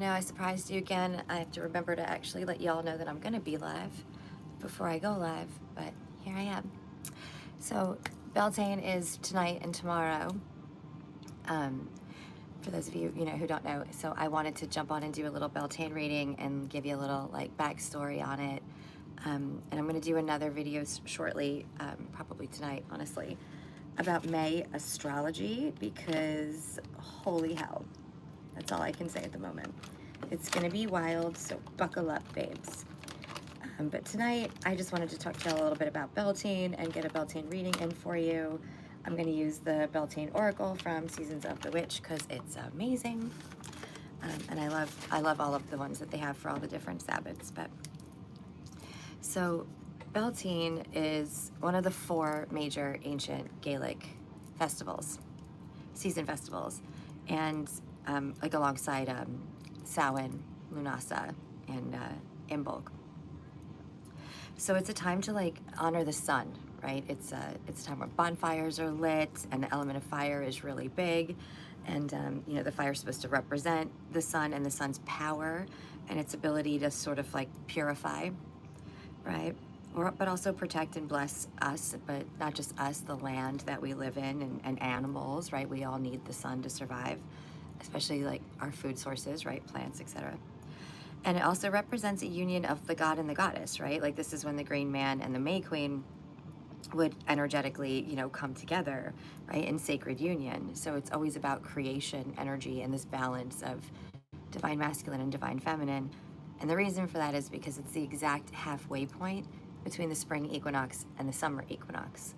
Now I surprised you again. I have to remember to actually let y'all know that I'm gonna be live before I go live, but here I am. So Beltane is tonight and tomorrow. For those of you, who don't know, so I wanted to jump on and do a little Beltane reading and give you a little like backstory on it. And I'm gonna do another video shortly, probably tonight, honestly, about May astrology, because holy hell, that's all I can say at the moment. It's gonna be wild, so buckle up, babes. But tonight, I just wanted to talk to y'all a little bit about Beltane and get a Beltane reading in for you. I'm gonna use the Beltane Oracle from Seasons of the Witch because it's amazing. And I love all of the ones that they have for all the different Sabbats. But so Beltane is one of the 4 major ancient Gaelic festivals, season festivals, and like alongside Samhain, Lunasa, and Imbolc. So it's a time to like honor the sun, right? It's a time where bonfires are lit and the element of fire is really big. And, the fire is supposed to represent the sun and the sun's power and its ability to sort of like purify, right? But also protect and bless us, but not just us, the land that we live in and animals, right? We all need the sun to survive, especially like our food sources, right? Plants, etc. And it also represents a union of the god and the goddess, right? Like this is when the Green Man and the May Queen would energetically, come together, right, in sacred union. So it's always about creation energy and this balance of divine masculine and divine feminine. And the reason for that is because it's the exact halfway point between the spring equinox and the summer equinox.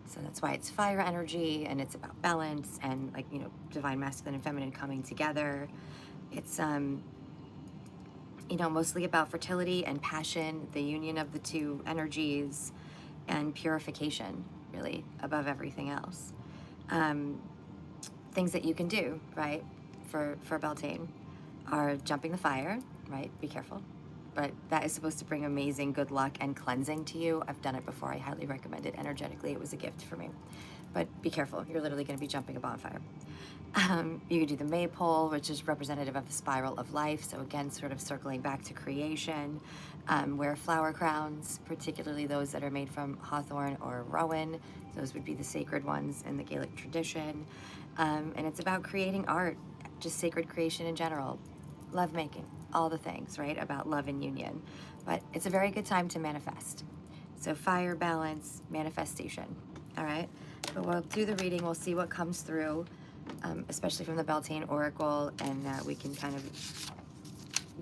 So that's why it's fire energy and it's about balance and like, divine masculine and feminine coming together. It's, mostly about fertility and passion, the union of the two energies, and purification, really, above everything else. Things that you can do, right, for Beltane are jumping the fire, right? Be careful. But that is supposed to bring amazing good luck and cleansing to you. I've done it before. I highly recommend it. Energetically, it was a gift for me. But be careful. You're literally going to be jumping a bonfire. You could do the maypole, which is representative of the spiral of life. So again, sort of circling back to creation. Wear flower crowns, particularly those that are made from hawthorn or rowan. Those would be the sacred ones in the Gaelic tradition. And it's about creating art, just sacred creation in general. Lovemaking, all the things, right? About love and union. But it's a very good time to manifest. So fire, balance, manifestation, all right? But we'll do the reading, we'll see what comes through, especially from the Beltane Oracle, and we can kind of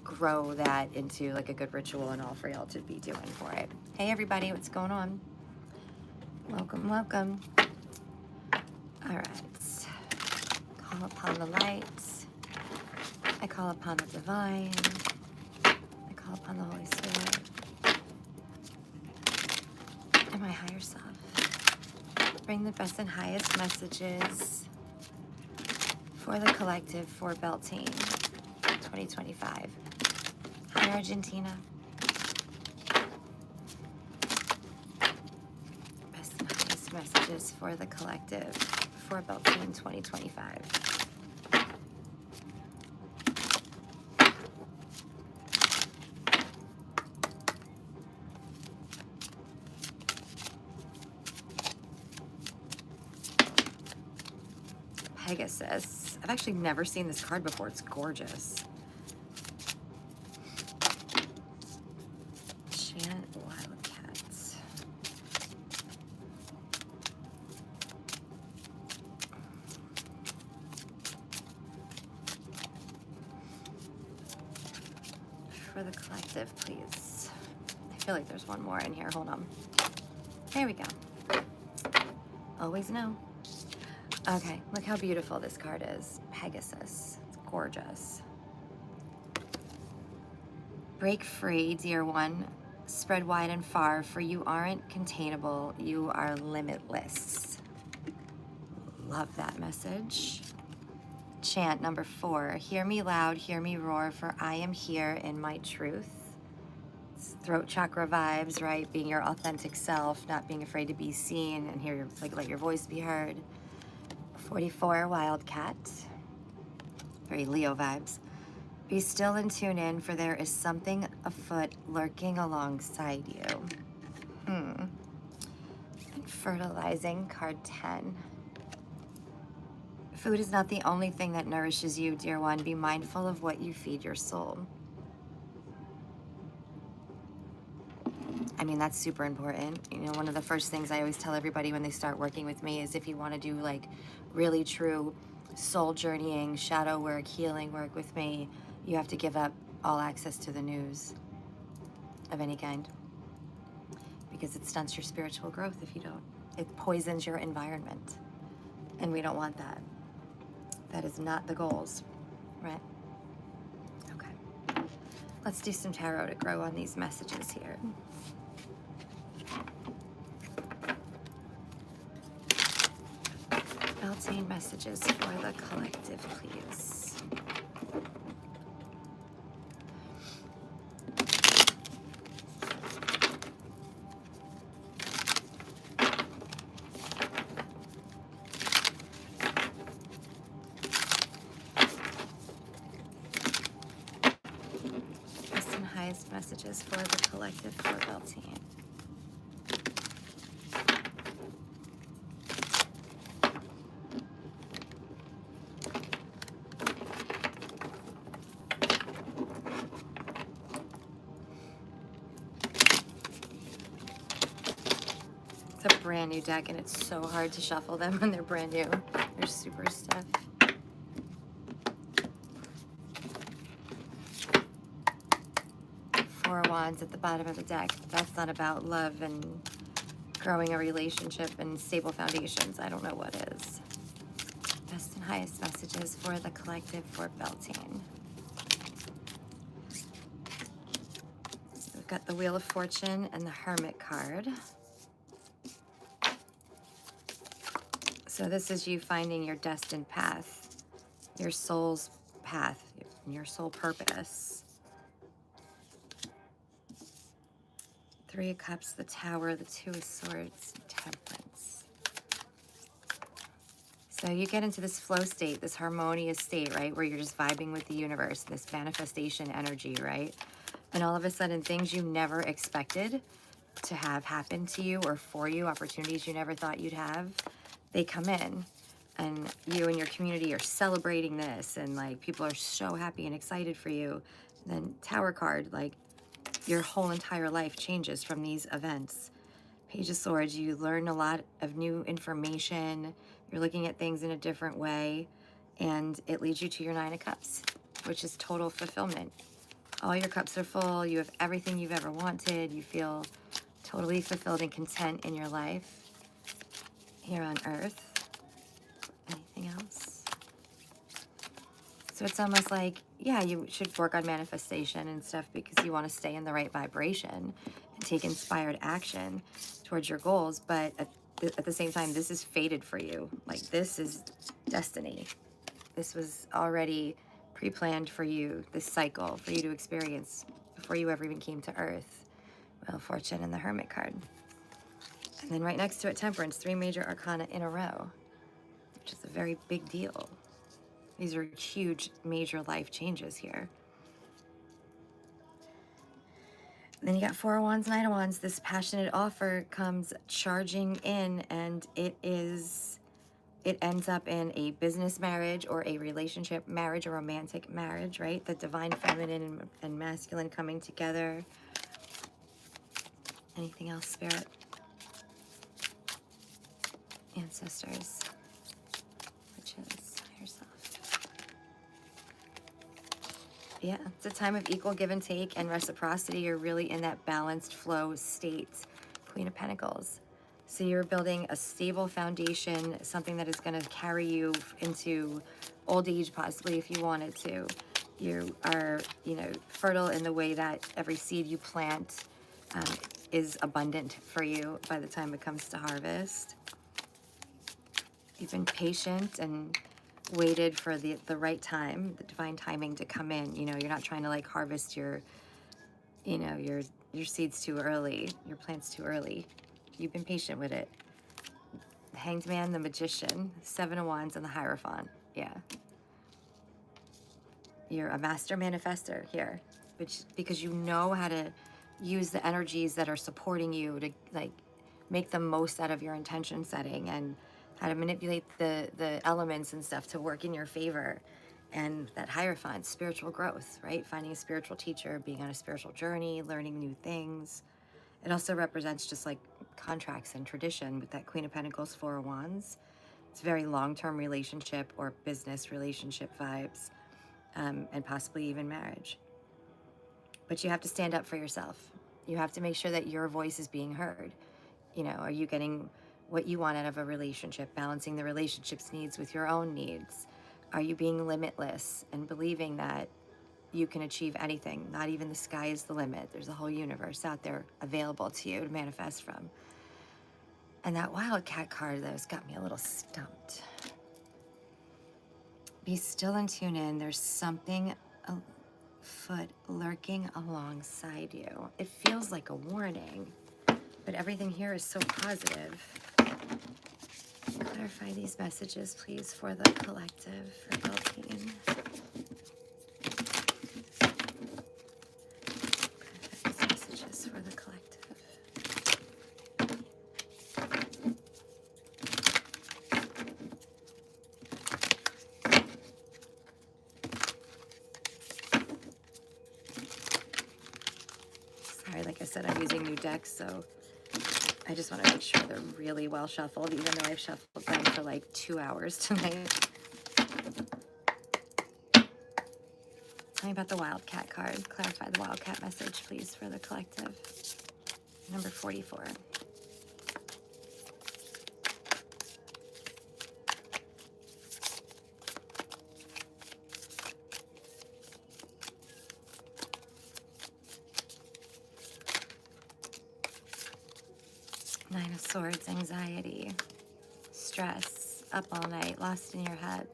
grow that into like a good ritual and all for y'all to be doing for it. Hey everybody, what's going on? Welcome, welcome. All right, call upon the light. I call upon the divine. I call upon the Holy Spirit and my higher self. Bring the best and highest messages for the collective for Beltane 2025. Hi, Argentina. Best and highest messages for the collective for Beltane 2025. Pegasus. I've actually never seen this card before. It's gorgeous. Chant Wildcats. For the collective, please. I feel like there's one more in here. Hold on. There we go. Always know. Okay, look how beautiful this card is. Pegasus. It's gorgeous. Break free, dear one. Spread wide and far, for you aren't containable. You are limitless. Love that message. Chant number 4. Hear me loud, hear me roar, for I am here in my truth. It's throat chakra vibes, right? Being your authentic self, not being afraid to be seen, and hear let your voice be heard. 44, Wildcat. Very Leo vibes. Be still and tune in, for there is something afoot lurking alongside you. And fertilizing, card 10. Food is not the only thing that nourishes you, dear one. Be mindful of what you feed your soul. I mean, that's super important. You know, one of the first things I always tell everybody when they start working with me is if you want to do like really true soul journeying, shadow work, healing work with me, you have to give up all access to the news of any kind, because it stunts your spiritual growth if you don't. It poisons your environment, and we don't want that. That is not the goals, right? Okay. Let's do some tarot to grow on these messages here. Beltane messages for the collective, please. Best and highest messages for the collective for Beltane. It's a brand new deck, and it's so hard to shuffle them when they're brand new. They're super stiff. Four of Wands at the bottom of the deck. That's not about love and growing a relationship and stable foundations. I don't know what is. Best and highest messages for the collective for Beltane. We've got the Wheel of Fortune and the Hermit card. So this is you finding your destined path, your soul's path, your soul purpose. Three of Cups, the Tower, the Two of Swords, Temperance. So you get into this flow state, this harmonious state, right? Where you're just vibing with the universe, this manifestation energy, right? And all of a sudden, things you never expected to have happen to you or for you, opportunities you never thought you'd have, they come in. And you and your community are celebrating this, and like people are so happy and excited for you. And then Tower card, like your whole entire life changes from these events. Page of Swords, you learn a lot of new information. You're looking at things in a different way, and it leads you to your Nine of Cups, which is total fulfillment. All your cups are full. You have everything you've ever wanted. You feel totally fulfilled and content in your life here on Earth. Anything else? So it's almost like, yeah, you should work on manifestation and stuff because you want to stay in the right vibration and take inspired action towards your goals. But at the same time, this is fated for you. Like, this is destiny. This was already pre-planned for you, this cycle for you to experience before you ever even came to Earth. Wheel of Fortune and the Hermit card. And then right next to it, Temperance, 3 major arcana in a row, which is a very big deal. These are huge, major life changes here. And then you got 4 of Wands, 9 of Wands. This passionate offer comes charging in, and it ends up in a business marriage or a relationship marriage, a romantic marriage, right? The divine feminine and masculine coming together. Anything else, Spirit? Ancestors. Witches. Higher self. Yeah, it's a time of equal give and take and reciprocity. You're really in that balanced flow state. Queen of Pentacles. So you're building a stable foundation, something that is going to carry you into old age, possibly, if you wanted to. You are, fertile in the way that every seed you plant is abundant for you by the time it comes to harvest. You've been patient and waited for the right time, the divine timing to come in. You're not trying to like harvest your seeds too early, your plants too early. You've been patient with it. The Hanged Man, the Magician, 7 of Wands, and the Hierophant. Yeah. You're a master manifester here, because you know how to use the energies that are supporting you to like make the most out of your intention setting, and how to manipulate the elements and stuff to work in your favor. And that Hierophant, spiritual growth, right? Finding a spiritual teacher, being on a spiritual journey, learning new things. It also represents just like contracts and tradition with that Queen of Pentacles, Four of Wands. It's very long-term relationship or business relationship vibes, and possibly even marriage. But you have to stand up for yourself. You have to make sure that your voice is being heard. You know, are you getting what you want out of a relationship, balancing the relationship's needs with your own needs? Are you being limitless and believing that you can achieve anything? Not even the sky is the limit. There's a whole universe out there available to you to manifest from. And that Wildcat card, though, has got me a little stumped. Be still and tune in. There's something afoot lurking alongside you. It feels like a warning, but everything here is so positive. Clarify these messages, please, for the collective, for Beltane. Clarify these messages for the collective. Sorry, like I said, I'm using new decks, so I just want to make sure they're really well shuffled, even though I've shuffled them for like 2 hours tonight. Tell me about the Wildcat card. Clarify the Wildcat message, please, for the collective. Number 44. Nine of Swords, anxiety, stress, up all night, lost in your head.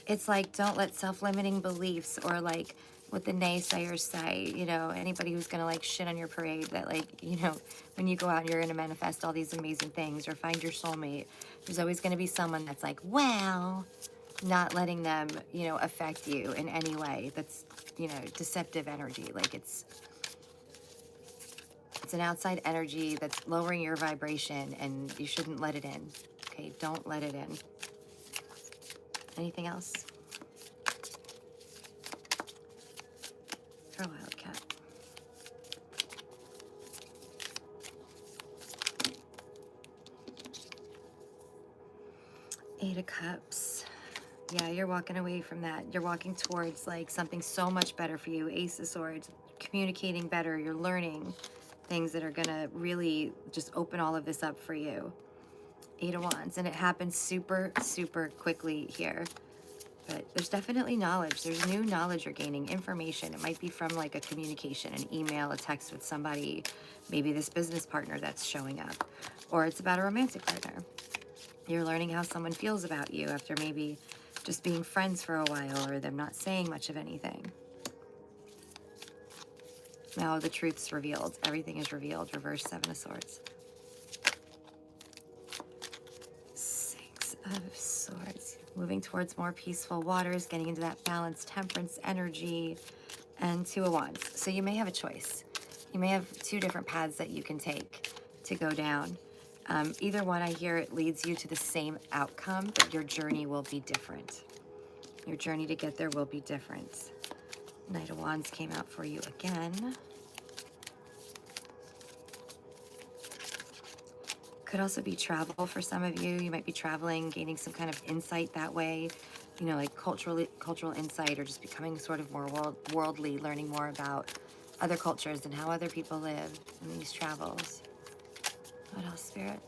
It's like, don't let self-limiting beliefs or like what the naysayers say, you know, anybody who's gonna like shit on your parade, that like, you know, when you go out and you're gonna manifest all these amazing things or find your soulmate, there's always gonna be someone that's like, well, not letting them, you know, affect you in any way. That's, you know, deceptive energy. Like it's an outside energy that's lowering your vibration, and you shouldn't let it in. Okay, don't let it in. Anything else? For Wildcat. Eight of Cups. Yeah, you're walking away from that. You're walking towards like something so much better for you. Ace of Swords, communicating better. You're learning things that are gonna really just open all of this up for you. Eight of Wands, and it happens super, super quickly here. But there's definitely knowledge. There's new knowledge you're gaining, information. It might be from like a communication, an email, a text with somebody, maybe this business partner that's showing up, or it's about a romantic partner. You're learning how someone feels about you after maybe just being friends for a while, or them not saying much of anything. Now the truth's revealed. Everything is revealed. Reverse Seven of Swords. Six of Swords. Moving towards more peaceful waters, getting into that balanced temperance energy. And Two of Wands. So you may have a choice. You may have two different paths that you can take to go down. Either one, I hear, it leads you to the same outcome, but your journey will be different. Your journey to get there will be different. Knight of Wands came out for you again. Could also be travel for some of you. You might be traveling, gaining some kind of insight that way. You know, like cultural insight, or just becoming sort of more worldly, learning more about other cultures and how other people live in these travels. What else, Spirit?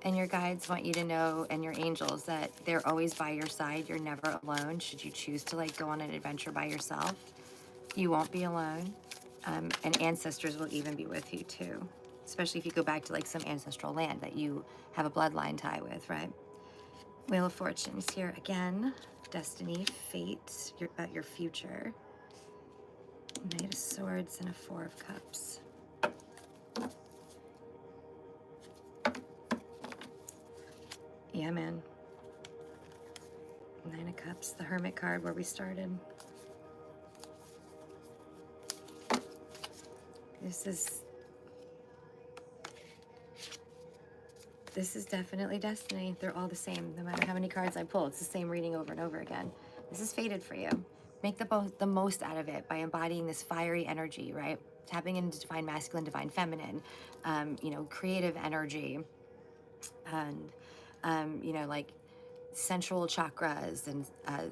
And your guides want you to know, and your angels, that they're always by your side. You're never alone. Should you choose to like go on an adventure by yourself, you won't be alone. And ancestors will even be with you too. Especially if you go back to like some ancestral land that you have a bloodline tie with, right? Wheel of Fortune is here again. Destiny, fate, about your future. Knight of Swords and a Four of Cups. Yeah, man. Nine of Cups, the Hermit card where we started. This is definitely destiny. They're all the same, no matter how many cards I pull. It's the same reading over and over again. This is fated for you. Make the most out of it by embodying this fiery energy, right? Tapping into divine masculine, divine feminine, you know, creative energy, and, you know, like sensual chakras and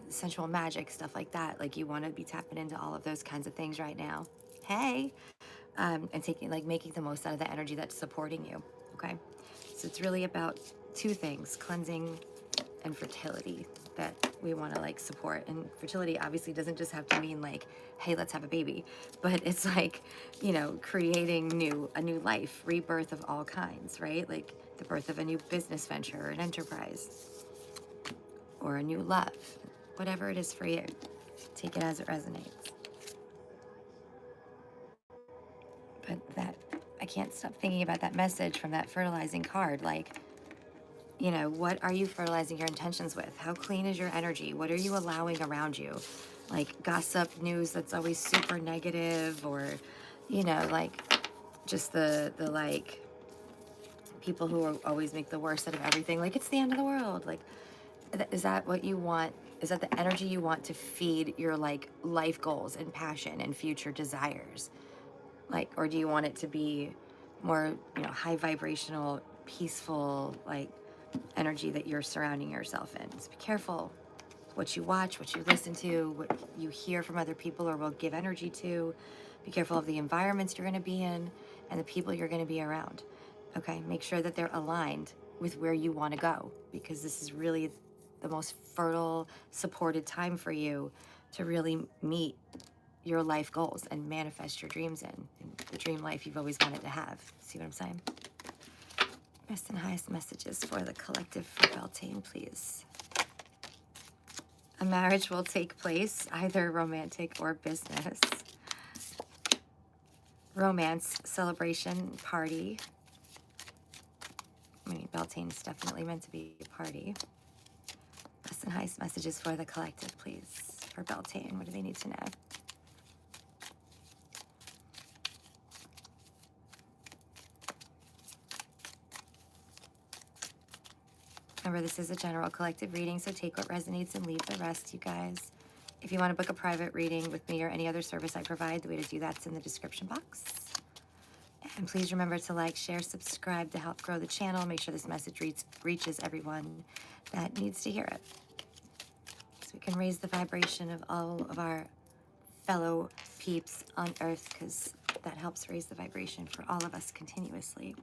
sensual magic, stuff like that. Like, you want to be tapping into all of those kinds of things right now. Hey, and making the most out of the energy that's supporting you, okay? So it's really about two things, cleansing and fertility, that we want to like support. And fertility obviously doesn't just have to mean like, hey, let's have a baby, but it's like, you know, creating a new life, rebirth of all kinds, right? Like the birth of a new business venture or an enterprise or a new love, whatever it is for you. Take it as it resonates. But I can't stop thinking about that message from that fertilizing card. Like, you know, what are you fertilizing your intentions with? How clean is your energy? What are you allowing around you? Like gossip, news that's always super negative, or, you know, like just the like people who are always make the worst out of everything. Like it's the end of the world. Like, is that what you want? Is that the energy you want to feed your like life goals and passion and future desires? Like, or do you want it to be more, you know, high vibrational, peaceful, like energy that you're surrounding yourself in? So be careful what you watch, what you listen to, what you hear from other people or will give energy to. Be careful of the environments you're going to be in and the people you're going to be around. Okay, make sure that they're aligned with where you want to go, because this is really the most fertile, supported time for you to really meet your life goals and manifest your dreams in the dream life you've always wanted to have. See what I'm saying? Best and highest messages for the collective for Beltane, please. A marriage will take place, either romantic or business. Romance, celebration, party. I mean, Beltane is definitely meant to be a party. Best and highest messages for the collective, please. For Beltane, what do they need to know? Remember, this is a general collective reading, so take what resonates and leave the rest, you guys. If you want to book a private reading with me or any other service I provide, the way to do that's in the description box. And please remember to like, share, subscribe to help grow the channel. Make sure this message reaches everyone that needs to hear it, so we can raise the vibration of all of our fellow peeps on Earth, because that helps raise the vibration for all of us continuously.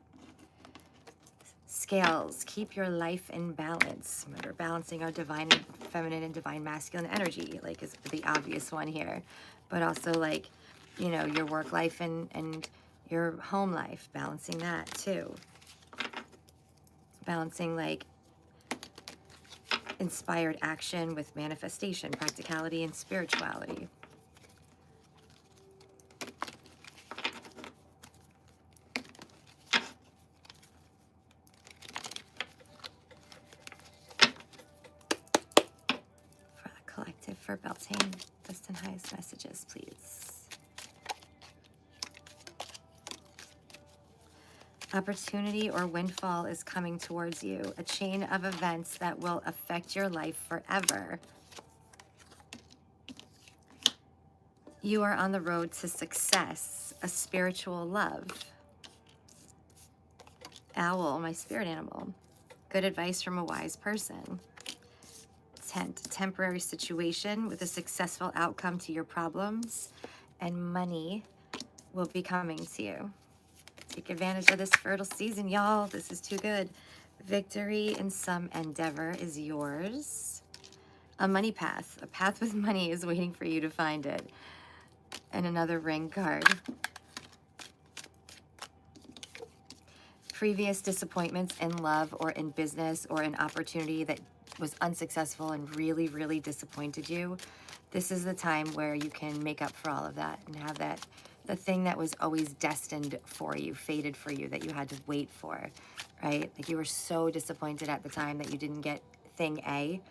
Scales, keep your life in balance. Remember, balancing our divine feminine and divine masculine energy, like, is the obvious one here. But also, like, you know, your work life and your home life, balancing that too. Balancing, like, inspired action with manifestation, practicality and spirituality. Collective for Beltane, best and highest messages, please. Opportunity or windfall is coming towards you. A chain of events that will affect your life forever. You are on the road to success, a spiritual love. Owl, my spirit animal. Good advice from a wise person. Tent, temporary situation with a successful outcome to your problems, and money will be coming to you. Take advantage of this fertile season, y'all. This is too good. Victory in some endeavor is yours. A money path. A path with money is waiting for you to find it. And another ring card. Previous disappointments in love or in business or an opportunity that was unsuccessful and really, really disappointed you. This is the time where you can make up for all of that and have that, the thing that was always destined for you, fated for you, that you had to wait for, right? Like, you were so disappointed at the time that you didn't get thing A,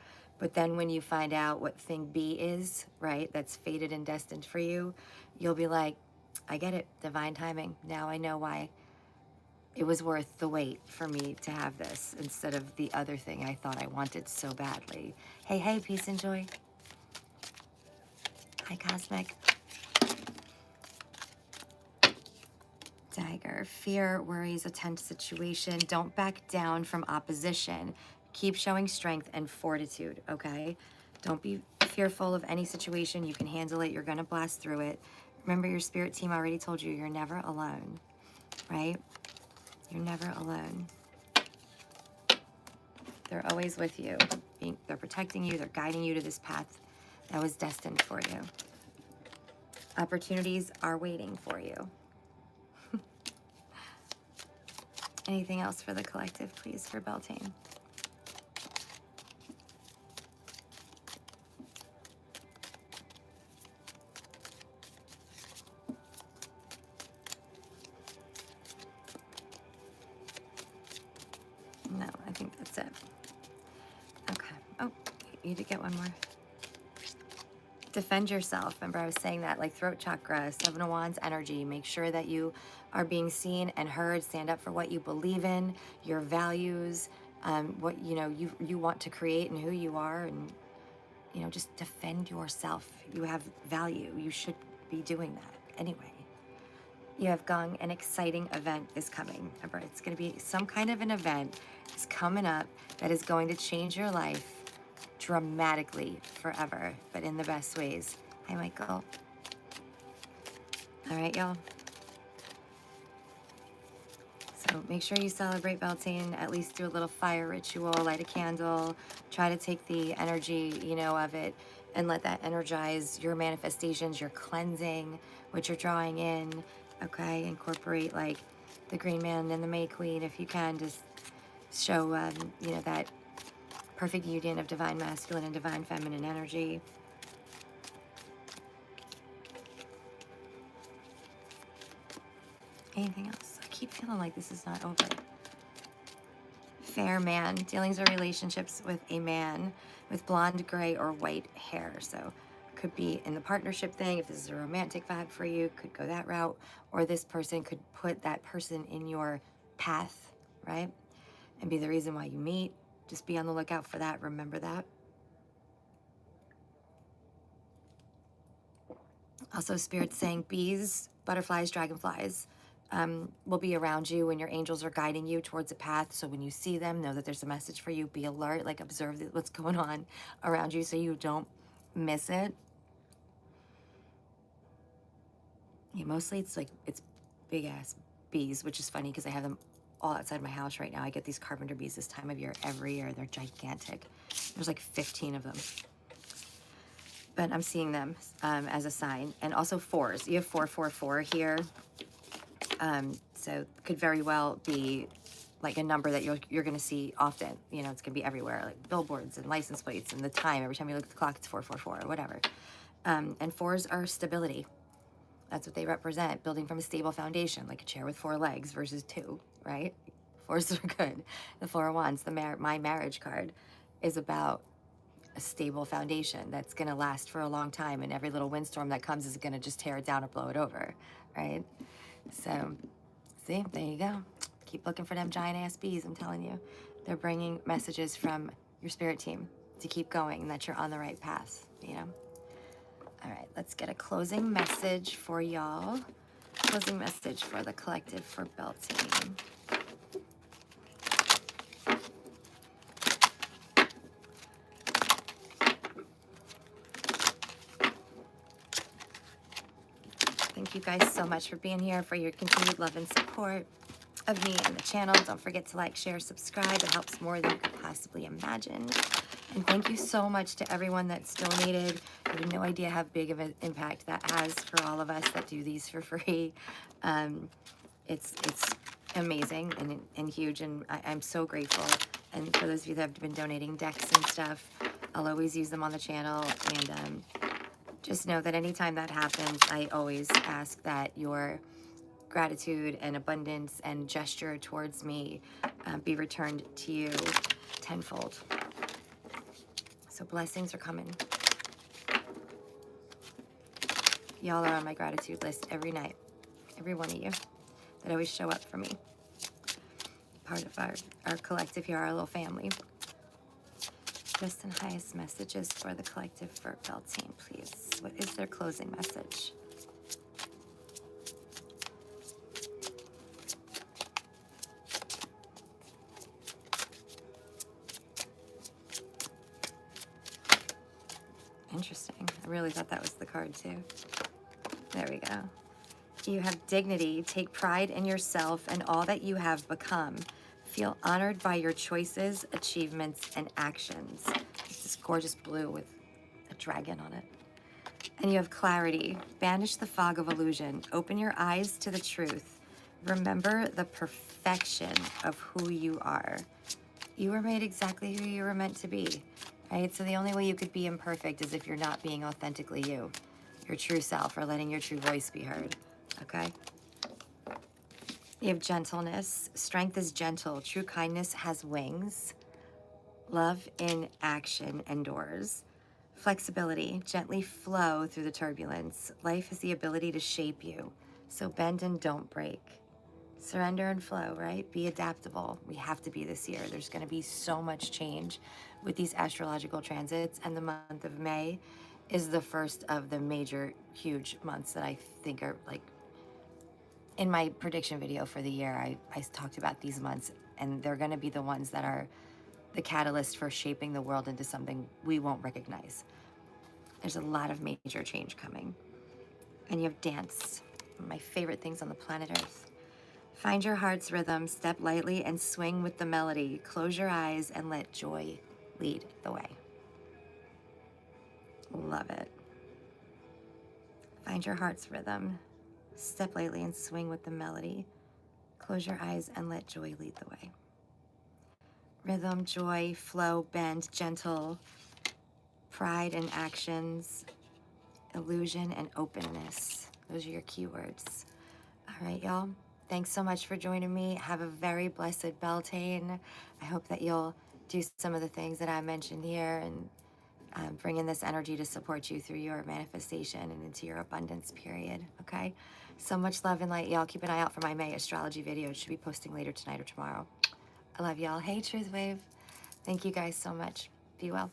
But then when you find out what thing B is, right, that's fated and destined for you, you'll be like, I get it, divine timing. Now I know why it was worth the wait for me to have this instead of the other thing I thought I wanted so badly. Hey, hey, peace and joy. Hi, Cosmic. Dagger. Fear, worries, a tense situation. Don't back down from opposition. Keep showing strength and fortitude, okay? Don't be fearful of any situation. You can handle it. You're going to blast through it. Remember, your spirit team already told you you're never alone, right? You're never alone. They're always with you. They're protecting you. They're guiding you to this path that was destined for you. Opportunities are waiting for you. Anything else for the collective, please, for Beltane? No, I think that's it. Okay. Oh, you need to get one more. Defend yourself. Remember, I was saying that, like throat chakra, Seven of Wands energy. Make sure that you are being seen and heard. Stand up for what you believe in, your values, what you want to create and who you are, and just defend yourself. You have value. You should be doing that anyway. You have Gong, an exciting event is coming. Remember, it's going to be some kind of an event is coming up that is going to change your life dramatically forever, but in the best ways. Hi, Michael. All right, y'all. So make sure you celebrate Beltane, at least do a little fire ritual, light a candle, try to take the energy, of it, and let that energize your manifestations, your cleansing, what you're drawing in, okay? Incorporate, like, the Green Man and the May Queen, if you can, just show, that perfect union of divine masculine and divine feminine energy. Anything else? I keep feeling like this is not over. Fair man. Dealings or relationships with a man with blonde, gray, or white hair. So could be in the partnership thing. If this is a romantic vibe for you, could go that route. Or this person could put that person in your path, right? And be the reason why you meet. Just be on the lookout for that. Remember that. Also, Spirit's saying bees, butterflies, dragonflies will be around you when your angels are guiding you towards a path. So when you see them, know that there's a message for you. Be alert, like observe what's going on around you so you don't miss it. Yeah, mostly it's big ass bees, which is funny because I have them all outside my house right now. I get these carpenter bees this time of year every year. They're gigantic. There's like 15 of them. But I'm seeing them as a sign. And also fours. You have 444 here. So could very well be like a number that you're going to see often. It's going to be everywhere, like billboards and license plates and the time. Every time you look at the clock, it's 444 or whatever. And fours are stability. That's what they represent, building from a stable foundation, like a chair with 4 legs versus 2, right? Fours are good. The Four of Wands, my marriage card, is about a stable foundation that's going to last for a long time, and every little windstorm that comes is going to just tear it down or blow it over, right? So, see, there you go. Keep looking for them giant ass bees, I'm telling you. They're bringing messages from your spirit team to keep going and that you're on the right path, All right, let's get a closing message for y'all. Closing message for the collective for Beltane. Thank you guys so much for being here, for your continued love and support of me and the channel. Don't forget to like, share, subscribe. It helps more than you could possibly imagine. And thank you so much to everyone that's donated. You have no idea how big of an impact that has for all of us that do these for free. It's amazing and huge, and I'm so grateful. And for those of you that have been donating decks and stuff, I'll always use them on the channel. And just know that anytime that happens, I always ask that your gratitude and abundance and gesture towards me be returned to you tenfold. So So blessings are coming. Y'all are on my gratitude list every night. Every one of you that always show up for me. Part of our collective here, our little family. Best and highest messages for the collective for Beltane, please. What is their closing message? Interesting. I really thought that was the card too. There we go. You have dignity. Take pride in yourself and all that you have become. Feel honored by your choices, achievements, and actions. It's this gorgeous blue with a dragon on it. And you have clarity. Banish the fog of illusion. Open your eyes to the truth. Remember the perfection of who you are. You were made exactly who you were meant to be, right? So the only way you could be imperfect is if you're not being authentically you, your true self, or letting your true voice be heard, okay? You have gentleness. Strength is gentle. True kindness has wings. Love in action endures. Flexibility. Gently flow through the turbulence. Life has the ability to shape you. So bend and don't break. Surrender and flow, right? Be adaptable. We have to be this year. There's going to be so much change with these astrological transits. And the month of May is the first of the major, huge months that I think are like, in my prediction video for the year, I talked about these months, and they're going to be the ones that are the catalyst for shaping the world into something we won't recognize. There's a lot of major change coming. And you have dance, one of my favorite things on the planet Earth. Find your heart's rhythm, step lightly and swing with the melody. Close your eyes and let joy lead the way. Love it. Find your heart's rhythm. Step lightly and swing with the melody. Close your eyes and let joy lead the way. Rhythm, joy, flow, bend, gentle, pride and actions, illusion and openness. Those are your keywords. All right, y'all. Thanks so much for joining me. Have a very blessed Beltane. I hope that you'll do some of the things that I mentioned here and bring in this energy to support you through your manifestation and into your abundance period, okay? So much love and light, y'all. Keep an eye out for my May astrology video. It should be posting later tonight or tomorrow. I love y'all. Hey, Truth Wave. Thank you guys so much. Be well.